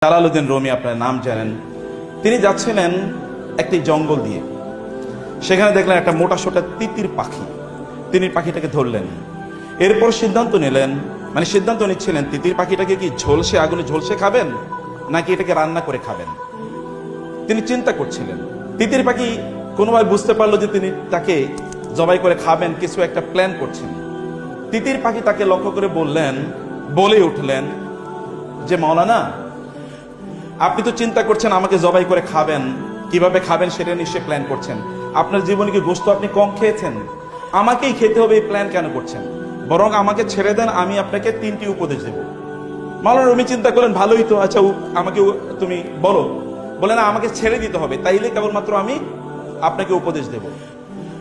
Jalaluddin Rumi আপনার নাম জানেন। তিনি যাচ্ছিলেন একটি জঙ্গল দিয়ে, সেখানে দেখলেন একটা মোটা সোটা তিতির পাখি। তিনি পাখিটাকে ধরলেন, এরপর সিদ্ধান্ত নিলেন, মানে সিদ্ধান্ত নিচ্ছিলেন তিতির পাখিটাকে কি ঝলসে আগুনে ঝলসে খাবেন নাকি এটাকে রান্না করে খাবেন। তিনি চিন্তা করছিলেন। তিতির পাখি কোনোভাবে বুঝতে পারলো যে তিনি তাকে জবাই করে খাবেন, কিছু একটা প্ল্যান করছেন। তিতির পাখি তাকে লক্ষ্য করে বলে উঠলেন যে মাওলানা, আপনি তো চিন্তা করছেন আমাকে জবাই করে খাবেন, কিভাবে খাবেন সেটা নিশ্চয়ই প্ল্যান করছেন। আপনার জীবনে কি গোশত আপনি কম খেয়েছেন? আমাকেই খেতে হবে এই প্ল্যান কেন করছেন? বরং আমাকে ছেড়ে দেন, আমি আপনাকে 3টি উপদেশ দেব। মাওলানা রুমি চিন্তা করলেন, ভালোই তো, আচ্ছা আমাকে তুমি বলো। বলে না, আমাকে ছেড়ে দিতে হবে, তাইলে কেবলমাত্র আমি আপনাকে উপদেশ দেব।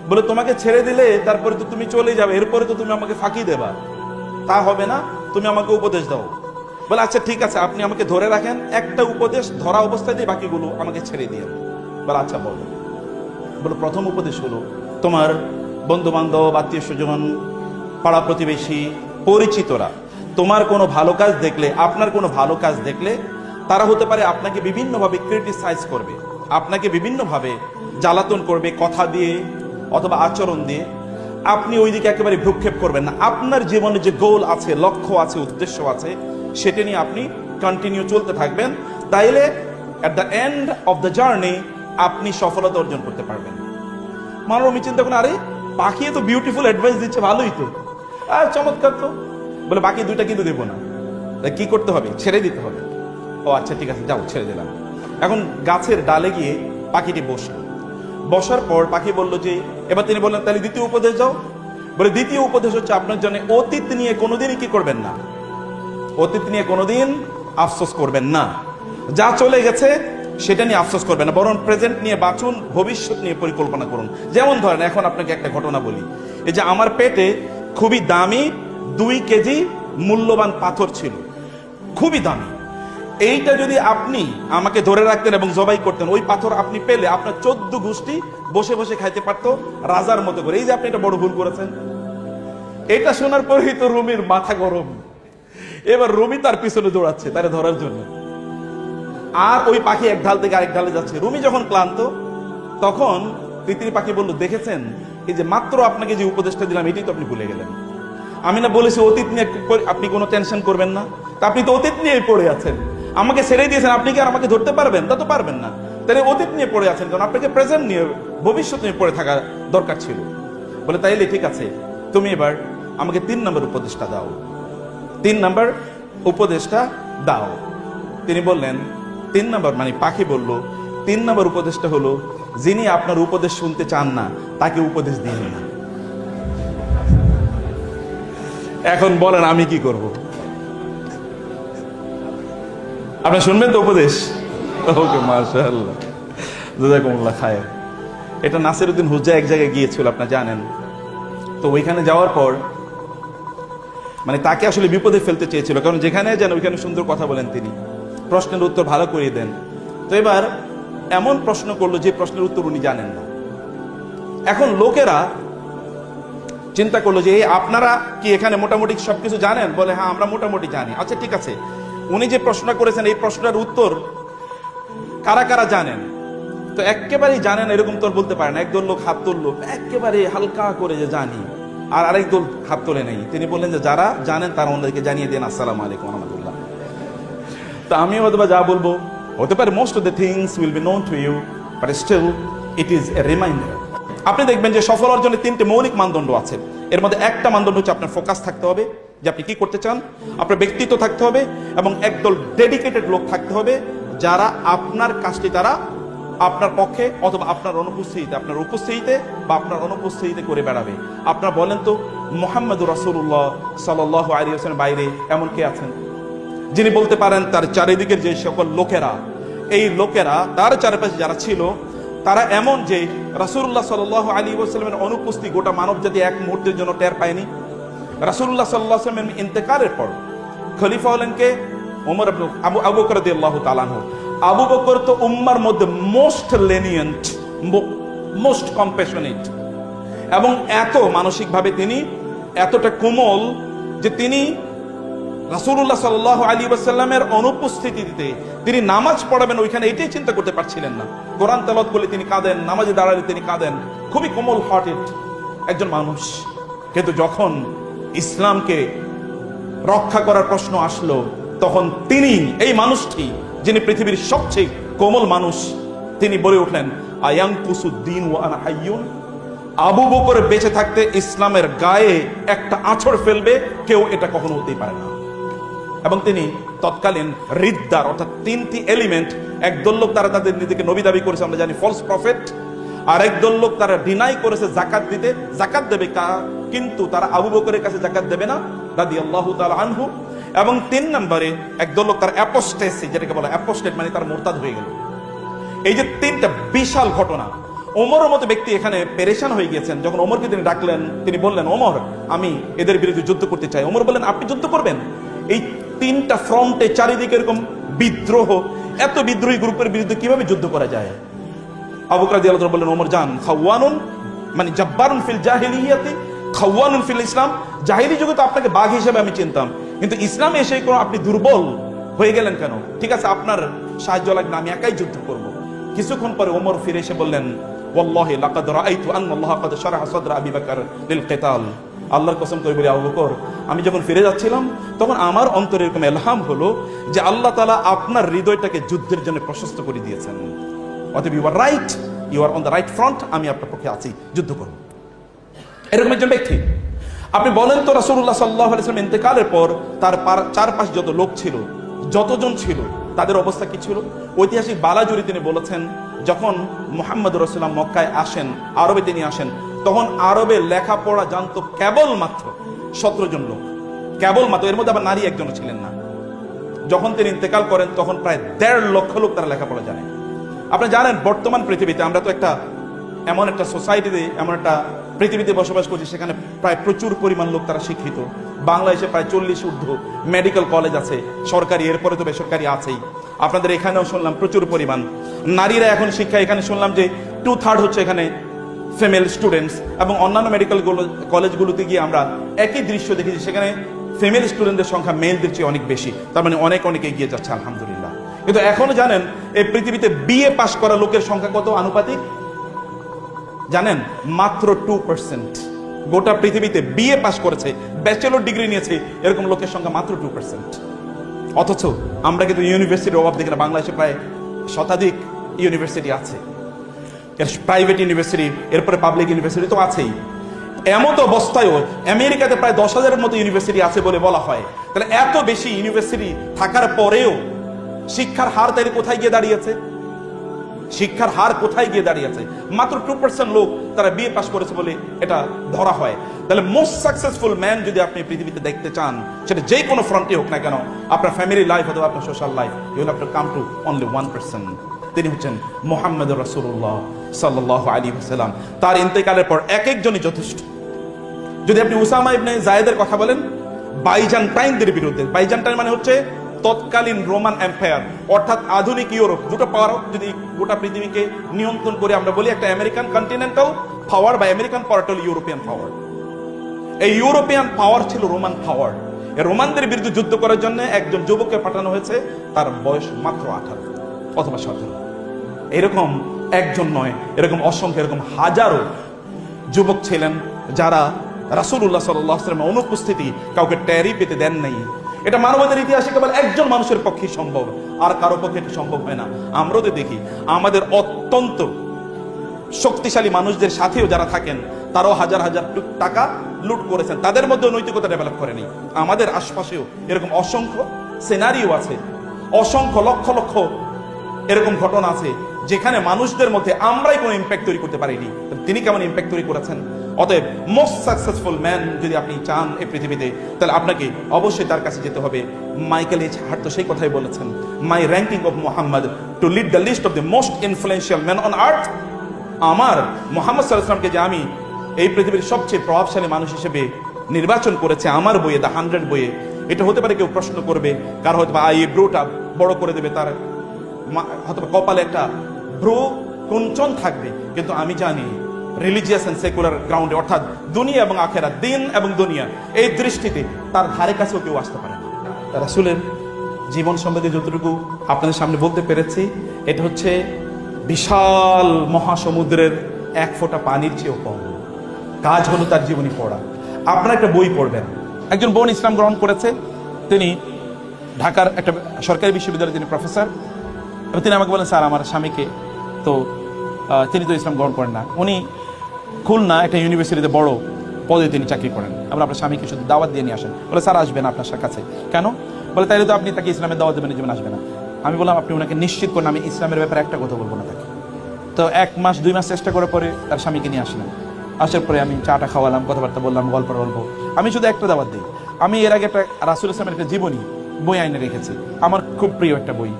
বলে তোমাকে ছেড়ে দিলে তারপরে তো তুমি চলে যাবে, এরপরে তো তুমি আমাকে ফাঁকি দেবা, তা হবে না, তুমি আমাকে উপদেশ দাও। বলে আচ্ছা ঠিক আছে, আপনি আমাকে ধরে রাখেন, একটা উপদেশ ধরা অবস্থায় দিয়ে বাকিগুলো আমাকে ছেড়ে দিয়ে। বলে আচ্ছা বলো। বলে প্রথম উপদেশ হলো, তোমার বন্ধু বান্ধব, আত্মীয় স্বজন, পাড়া প্রতিবেশী, পরিচিতরা তোমার কোনো ভালো কাজ দেখলে, আপনার কোনো ভালো কাজ দেখলে তারা হতে পারে আপনাকে বিভিন্নভাবে ক্রিটিসাইজ করবে, আপনাকে বিভিন্নভাবে জ্বালাতন করবে, কথা দিয়ে অথবা আচরণ দিয়ে। আপনি ওইদিকে একেবারে ভ্রুক্ষেপ করবেন না। আপনার জীবনে যে গোল আছে, লক্ষ্য আছে, উদ্দেশ্য আছে, সেটা নিয়ে আপনি কন্টিনিউ চলতে থাকবেন। তাইলে at the end of the journey আপনি সফলতা অর্জন করতে পারবেন। মানব চিন্তা করেন, আরে পাখি তো বিউটিফুল অ্যাডভাইস দিচ্ছে, ভালোই তো, আর চমৎকার তো। বলে বাকি 2টা কিন্তু দেবো না, কি করতে হবে? ছেড়ে দিতে হবে। ও আচ্ছা ঠিক আছে, যাও ছেড়ে দিলাম। এখন গাছের ডালে গিয়ে পাখিটি বসল। বসার পর পাখি বলল যে, এবার তিনি বললেন তাহলে দ্বিতীয় উপদেশ যাও। বলে দ্বিতীয় উপদেশ হচ্ছে, আপনার জন্য অতীত নিয়ে কোনোদিনই কি করবেন না, অতীত নিয়ে কোনোদিন আফসোস করবেন না। যা চলে গেছে সেটা নিয়ে আফসোস করবেন না, বরং প্রেজেন্ট নিয়ে বাঁচুন, ভবিষ্যৎ নিয়ে পরিকল্পনা করুন। যেমন ধরেন, এখন আপনাকে একটা ঘটনা বলি। এই যে আমার পেটে খুবই দামি 2 কেজি মূল্যবান পাথর ছিল, খুবই দামি। এইটা যদি আপনি আমাকে ধরে রাখতেন এবং জবাই করতেন, ওই পাথর আপনি পেলে আপনার 14 গোষ্ঠী বসে বসে খাইতে পারতো রাজার মতো করে। এই যে আপনি এটা বড় ভুল করেছেন। এটা শোনার পরেই তো রুমির মাথা গরম। এবার রুমি তার পিছনে দৌড়াচ্ছে তারে ধরার জন্য, আর ওই পাখি এক ঢাল থেকে আরেক ঢালে যাচ্ছে। রুমি যখন ক্লান্ত, তখন তিতির পাখি বলল, দেখেছেন এই যে মাত্র আপনাকে যে উপদেশটা দিলাম, এটাই তো আপনি ভুলে গেলেন। আমি না বলেছি অতীত নিয়ে আপনি কোনো টেনশন করবেন না? তা আপনি তো অতীত নিয়েই পড়ে আছেন। আমাকে ছেড়ে দিয়েছেন, আপনি কি আর আমাকে ধরতে পারবেন? তা তো পারবেন না। তাহলে অতীত নিয়ে পড়ে আছেন, কারণ আপনাকে প্রেজেন্ট নিয়ে, ভবিষ্যৎ নিয়ে পড়ে থাকা দরকার ছিল। বলে তাইলে ঠিক আছে, তুমি এবার আমাকে 3 নম্বর উপদেশটা দাও, 3 নম্বর উপদেশটা দাও। তিনি বললেন 3 নম্বর, মানে পাখি বলল 3 নম্বর উপদেশটা হলো, যিনি আপনার উপদেশ শুনতে চান না তাকে উপদেশ দিন না। এখন বলেন আমি কি করব? আপনি শুনবেন তো উপদেশ? ওকে, মাশাআল্লাহ, জাযাকুমুল্লাহ খায়ের। এটা নাসিরউদ্দিন হুজ্জা এক জায়গায় গিয়েছিল, আপনি জানেন তো। ওইখানে যাওয়ার পর মানে তাকে আসলে বিপদে ফেলতে চেয়েছিল, কারণ যেখানে যান ওইখানে সুন্দর কথা বলেন তিনি, প্রশ্নের উত্তর ভালো করে দেন। তো এবার এমন প্রশ্ন করলো যে প্রশ্নের উত্তর উনি জানেন না। এখন লোকেরা চিন্তা করলো যে আপনারা কি এখানে মোটামুটি সবকিছু জানেন? বলে হ্যাঁ, আমরা মোটামুটি জানি। আচ্ছা ঠিক আছে, উনি যে প্রশ্নটা করেছেন এই প্রশ্নটার উত্তর কারা কারা জানেন? তো একেবারেই জানেন এরকম তো বলতে পারেন। একদল লোক হাত তুললো একেবারে হালকা করে যে জানি, আর আরেক দল হাত তোলে নেই। তিনি বললেন যে যারা জানেন তারা ওনাদেরকে জানিয়ে দেন, আসসালামু আলাইকুম ওয়া রাহমাতুল্লাহ। তো আমি হয়তো যা বলবো হতে পারে most of the things will be known to you, but still it is a reminder. আপনি দেখবেন যে সফল অর্জনে 3টে মৌলিক মানদণ্ড আছে। এর মধ্যে একটা মানদণ্ড হচ্ছে আপনার ফোকাস থাকতে হবে, যে আপনি কি করতে চান, আপনার ব্যক্তিত্ব থাকতে হবে, এবং একদল ডেডিকেটেড লোক থাকতে হবে যারা আপনার কাজটি তারা আপনার পক্ষে অথবা আপনার অনুপস্থিতিতে, আপনার উপস্থিতিতে বা আপনার অনুপস্থিতিতে করে বেড়াবে। আপনারা বলেন তো, মুহাম্মদুর রাসূলুল্লাহ সাল্লাল্লাহু আলাইহি ওয়াসাল্লাম বাইরে এমন কে আছেন যিনি বলতে পারেন তার চারিদিকের যে সকল লোকেরা, এই লোকেরা তার চারপাশে যারা ছিল তারা এমন যে রাসূলুল্লাহ সাল্লাল্লাহু আলাইহি ওয়াসাল্লামের অনুপস্থিতি গোটা মানব জাতি এক মুহূর্তের জন্য টের পায়নি। রাসূলুল্লাহ সাল্লাল্লাহু আলাইহি ওয়াসাল্লামের ইন্তেকালের পর খলিফা হলেন কে? ওমর ইবনে আবু বকর রাদিয়াল্লাহু তাআলা আনহু। আবু বকর তো উম্মার মধ্যে মোস্ট লেনিয়েন্ট, মোস্ট কম্প্যাশনেট, এবং এত মানসিকভাবে তিনি এতটা কোমল যে তিনি রাসূলুল্লাহ সাল্লাল্লাহু আলাইহি ওয়াসাল্লামের অনুপস্থিতিতে তিনি নামাজ পড়াবেন ওইখানে, এটাই চিন্তা করতে পারছিলেন না। কোরআন তেলাওয়াত করলে তিনি কাঁদেন, নামাজে দাঁড়ালে তিনি কাঁদেন, খুবই কোমল হার্টেড একজন মানুষ। কিন্তু যখন ইসলামকে রক্ষা করার প্রশ্ন আসলো, তখন তিনি, এই মানুষটি যিনি পৃথিবীর সবচেয়ে কোমল মানুষ, তিনি বলে উঠলেন, আয়ানকুসুদ্দিন ওয়া আনা হাইয়ুন, আবু বকর বেঁচে থাকতে ইসলামের গায়ে একটা আঁচড় ফেলবে, কেউ এটা কখনো হতেই পারে না। এবং তিনি তৎকালীন রিদ্দার অর্থাৎ তিনটি এলিমেন্ট, একদল লোক তারা তাদের নিজেকে নবী দাবি করেছে, আমরা জানি ফলস প্রফেট, আর একদল লোক তারা ডিনাই করেছে জাকাত দিতে, জাকাত দেবে কিন্তু তারা আবু বকরের কাছে জাকাত দেবে না রাদিয়াল্লাহু তাআলা আনহু। এবং 3 নম্বরে একদল লোক তার অ্যাপোস্টেসি, যেটাকে বলা অ্যাপোস্টেট মানে তার মুরতাদ হয়ে গেল। এই যে 3টা বিশাল ঘটনা, ওমরের মতো ব্যক্তি এখানে পেরেশান হয়ে গিয়েছেন। যখন ওমরকে তিনি ডাকলেন, তিনি বললেন, ওমর আমি এদের বিরুদ্ধে যুদ্ধ করতে চাই। ওমর বললেন, আপনি যুদ্ধ করবেন? এই 3টা ফ্রন্টে চারিদিকে এরকম বিদ্রোহ, এত বিদ্রোহী গ্রুপের বিরুদ্ধে কিভাবে যুদ্ধ করা যায়? আবু বকর রাদিয়াল্লাহু তাআলা বললেন, ওমর যান, খাওয়ানুন মানে জাব্বারুন ফিল জাহিলিয়াতি খাওয়ানুন ফিল ইসলাম। জাহিলি যুগে তো আপনাকে বাঘ হিসেবে আমি চিনতাম, কিন্তু ইসলামে এসে কোনো আপনি দুর্বল হয়ে গেলেন কেন? ঠিক আছে, আপনার সাহায্য লাগবে, আমি একাই যুদ্ধ করব। কিছুক্ষণ পরে ওমর ফিরে এসে বললেন, ওয়াল্লাহি লাকাদ রাআইতু আন্না আল্লাহ ক্বাদ শারাহা সাদরা আবি বকর লিল কিতাল। আল্লাহর কসম করে বলি, আবু বকর, আমি যখন ফিরে যাচ্ছিলাম তখন আমার অন্তরে এরকম ইলহাম হলো যে আল্লাহ তাআলা আপনার হৃদয়টাকে যুদ্ধের জন্য প্রশস্ত করে দিয়েছেন। অতএব you are right, you are on the right front, আমি আপনার পক্ষে আছি, যুদ্ধ করব। এরকম একজন ব্যক্তি। আপনি বলেন তো, রাসূলুল্লাহ সাল্লাল্লাহু আলাইহি ওয়াসাল্লাম ইন্তেকালের পর তার চারপাশে যত লোক ছিল, যতজন ছিল, তাদের অবস্থা কি ছিল? ঐতিহাসিক বালাজুরি তিনি বলেছেন, যখন মুহাম্মদুর রাসূলুল্লাহ মক্কায় আসেন, আরবে তিনি আসেন, তখন আরবে লেখাপড়া জানতো কেবলমাত্র 17 জন লোক, কেবলমাত্র। এর মধ্যে আবার নারী একজনও ছিলেন না। যখন তিনি ইন্তেকাল করেন তখন প্রায় 1.5 লক্ষ লোক তারা লেখাপড়া জানে। আপনি জানেন বর্তমান পৃথিবীতে আমরা তো এমন একটা সোসাইটিতে, এমন একটা পৃথিবীতে বসবাস করছি, সেখানে প্রায় প্রচুর পরিমাণ লোক তারা শিক্ষিত। বাংলাদেশে প্রায় 40 ঊর্ধ্ব মেডিকেল কলেজ আছে, সরকারি, এরপরে তো বেসরকারি আছেই। আপনাদের এখানেও শুনলাম প্রচুর পরিমাণ নারীরা এখন শিক্ষা, এখানে শুনলাম যে 2/3 হচ্ছে এখানে ফিমেল স্টুডেন্টস। এবং অন্যান্য মেডিকেল কলেজগুলোতে গিয়ে আমরা একই দৃশ্য দেখেছি, সেখানে ফিমেল স্টুডেন্টদের সংখ্যা মেলদের চেয়ে অনেক বেশি। তার মানে অনেক এগিয়ে যাচ্ছে আলহামদুলিল্লাহ। কিন্তু এখনো জানেন এই পৃথিবীতে বিএ পাশ করা লোকের সংখ্যা কত আনুপাতিক জানেন? মাত্র 2%। গোটা পৃথিবীতে বিএ পাশ করেছে, ব্যাচেলর ডিগ্রি নিয়েছে, এরকম লোকের সংখ্যা মাত্র 2%। অথচ আমরা কিন্তু ইউনিভার্সিটির অভাব দেখি না। বাংলাদেশে প্রায় শতাধিক ইউনিভার্সিটি আছে, প্রাইভেট ইউনিভার্সিটি, এরপরে পাবলিক ইউনিভার্সিটি তো আছেই। এমত অবস্থায়ও আমেরিকাতে প্রায় 10,000-এর মতো ইউনিভার্সিটি আছে বলে বলা হয়। তাহলে এত বেশি ইউনিভার্সিটি থাকার পরেও শিক্ষার হার তাইলে কোথায় গিয়ে দাঁড়িয়েছে? শিক্ষার হার কোথায় গিয়ে দাঁড়িয়েছে? মাত্র 2% লোক তারা বিএ পাস করেছে বলে এটা ধরা হয়। তাহলে মোস্ট সাকসেসফুল ম্যান যদি আপনি পৃথিবীতে দেখতে চান, সেটা যে কোনো ফ্রন্টে হোক না কেন, আপনার ফ্যামিলি লাইফ অথবা আপনার social life, you will have to come to only 1%। তিনি হচ্ছেন মুহাম্মদুর রাসূলুল্লাহ সাল্লাল্লাহু আলাইহি ওয়াসাল্লাম। তার ইন্তেকালের পর এক একজনই যথেষ্ট। যদি আপনি উসামা ইবনে যায়েদের কথা বলেন, বাইজান্টাইনদের বিরুদ্ধে, বাইজান্টাইন মানে হচ্ছে তৎকালীন রোমান এম্পায়ার, অর্থাৎ আধুনিক ইউরোপ, দুটো পাওয়ার যদি গোটা পৃথিবীকে নিয়ন্ত্রণ করে আমরা বলি, একটা আমেরিকান কন্টিনেন্টাল পাওয়ার বা আমেরিকান পাওয়ার হল ইউরোপিয়ান পাওয়ার। এই ইউরোপিয়ান পাওয়ার ছিল রোমান পাওয়ার। এই রোমানদের বিরুদ্ধে যুদ্ধ করার জন্য একজন যুবককে পাঠানো হয়েছে, তার বয়স মাত্র 18 অথবা 17। এরকম একজন নয়, এরকম অসংখ্য, এরকম হাজারো যুবক ছিলেন যারা রাসূলুল্লাহ সাল্লাল্লাহু আলাইহি ওয়াসাল্লামের অনুপস্থিতি কাউকে ট্যারি পেতে দেন নাই। এটা মানবতার ইতিহাসে কেবল একজন মানুষের পক্ষে সম্ভব, আর কারো পক্ষে এটা সম্ভব হয় না। আমরা তো দেখি আমাদের অত্যন্ত শক্তিশালী মানুষদের সাথেও যারা থাকেন, তারাও হাজার হাজার টাকা লুট করেছেন, তাদের মধ্যে নৈতিকতা ডেভেলপ করেনি। আমাদের আশপাশেও এরকম অসংখ্য সিনারিও আছে, অসংখ্য লক্ষ লক্ষ এরকম ঘটনা আছে যেখানে মানুষদের মধ্যে আমরাই কোনো ইম্প্যাক্ট তৈরি করতে পারিনি, তিনি কেমন ইম্প্যাক্ট তৈরি করেছেন। অতএব মোস্ট সাকসেসফুল ম্যান যদি আপনি চান এই পৃথিবীতে, তাহলে আপনাকে অবশ্যই তার কাছে যেতে হবে। মাইকেল এইচ হার্ট তো সেই কথাই বলেছেন, my ranking of Muhammad to lead the list of the most influential man on earth. আমার মুহাম্মদ সাল্লাল্লাহু আলাইহি ওয়াসাল্লামকে যে আমি এই পৃথিবীর সবচেয়ে প্রভাবশালী মানুষ হিসেবে নির্বাচন করেছে আমার বইয়ে, দ্য 100 বইয়ে, এটা হতে পারে কেউ প্রশ্ন করবে, কার হয়তো বা ব্রোটা বড় করে দেবে, তার হয়তো কপালে একটা ভ্রু কুঞ্চন থাকবে, কিন্তু আমি জানি রিলিজিয়াস এন্ড সেকুলার গ্রাউন্ডে, অর্থাৎ দুনিয়া এবং আখেরাত, দিন এবং দুনিয়া, এই দৃষ্টিতে তার ধারে কাছেও কেউ আসতে পারে না। রাসূলের জীবন সম্বন্ধে যতটুকু আপনাদের সামনে বলতে পেরেছি, এটা হচ্ছে বিশাল মহাসমুদ্রের এক ফোঁটা পানির চেয়েও কম। কাজ হলো তার জীবনী পড়া। আপনারা একটা বই পড়বেন। একজন বোন ইসলাম গ্রহণ করেছে, তিনি ঢাকার একটা সরকারি বিশ্ববিদ্যালয়ে তিনি প্রফেসর। এবং তিনি আমাকে বলেন, স্যার আমার স্বামীকে তো তিনি তো ইসলাম গ্রহণ করেন না, উনি খুলনা একটা ইউনিভার্সিটিতে বড় পদে তিনি চাকরি করেন, আমরা আপনার স্বামীকে শুধু দাওয়াত দিয়ে নিয়ে আসেন। বলে, স্যার আসবেন আপনার কাছে কেন? বলে, তাইলে তো আপনি তাকে ইসলামের দাওয়াত দেবেন, জীবন আসবে না। আমি বললাম, আপনি ওনাকে নিশ্চিত করেন আমি ইসলামের ব্যাপারে একটা কথা বলবো না তাকে। তো 1 মাস 2 মাস চেষ্টা করার পরে তার স্বামীকে নিয়ে আসলেন। আসার পরে আমি চাটা খাওয়ালাম, কথাবার্তা বললাম, গল্প। আমি শুধু একটা দাওয়াত দিই। আমি এর আগে একটা রাসূল ইসলামের একটা জীবনী বই আইনে রেখেছি, আমার খুব প্রিয় একটা বই।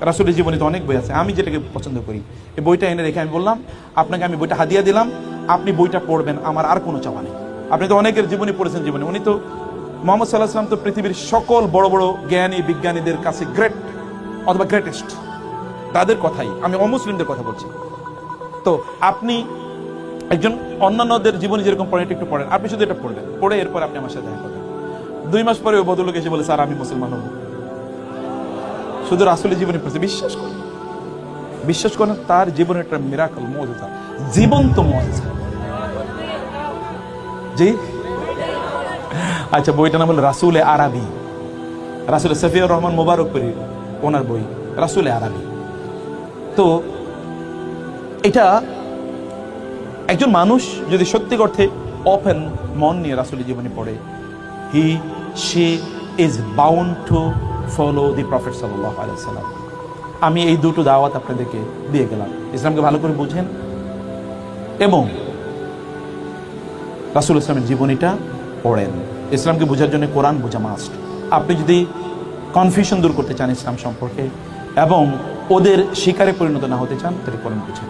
রাসূলের জীবনীতে অনেক বই আছে, আমি যেটাকে পছন্দ করি এই বইটা এনে রেখে আমি বললাম, আপনাকে আমি বইটা হাদিয়া দিলাম, আপনি বইটা পড়বেন, আমার আর কোনো চাওয়া নেই। আপনি তো অনেকের জীবনী পড়েছেন, জীবনী উনি তো মুহাম্মদ সাল্লাল্লাহু আলাইহি ওয়াসাল্লাম তো পৃথিবীর সকল বড় বড় জ্ঞানী বিজ্ঞানীদের কাছে গ্রেট অথবা গ্রেটেস্ট, তাদের কথাই, আমি অমুসলিমদের কথা বলছি। তো আপনি একজন অন্যান্যদের জীবনী যেরকম পড়েন একটু পড়েন, আপনি শুধু এটা পড়বেন, পড়ে এরপর আপনি আমার সাথে দেখা করবেন। 2 মাস পরে ওই ভদ্রলোক এসে বলে, স্যার আমি মুসলমান হব, শুধু রাসূলের জীবনী পড়ছে। বিশ্বাস করেন তার জীবনের একটা মিরাকল, মুজিজা, জীবন্ত মুজিজা। জি আচ্ছা, বইটার নাম হলো রাসূলে আরবি, রাসূলে সফিউর রহমান মুবারকপুরী ওনার বই রাসূলে আরবি। তো এটা একজন মানুষ যদি সত্যি অর্থে ওপেন মন নিয়ে রাসূলের জীবনী পড়ে, she is bound to follow the Prophet sallallahu alaihi wasallam। আমি এই দুটো দাওয়াত আপনাদেরকে দিয়ে গেলাম, ইসলামকে ভালো করে বুঝেন এবং রাসূল ইসলামের জীবনীটা পড়েন। ইসলামকে বোঝার জন্য কোরআন বোঝা মাস্ট। আপনি যদি কনফিউশন দূর করতে চান ইসলাম সম্পর্কে এবং ওদের শিকারে পরিণত না হতে চান, তাহলে কোরআন বুঝেন।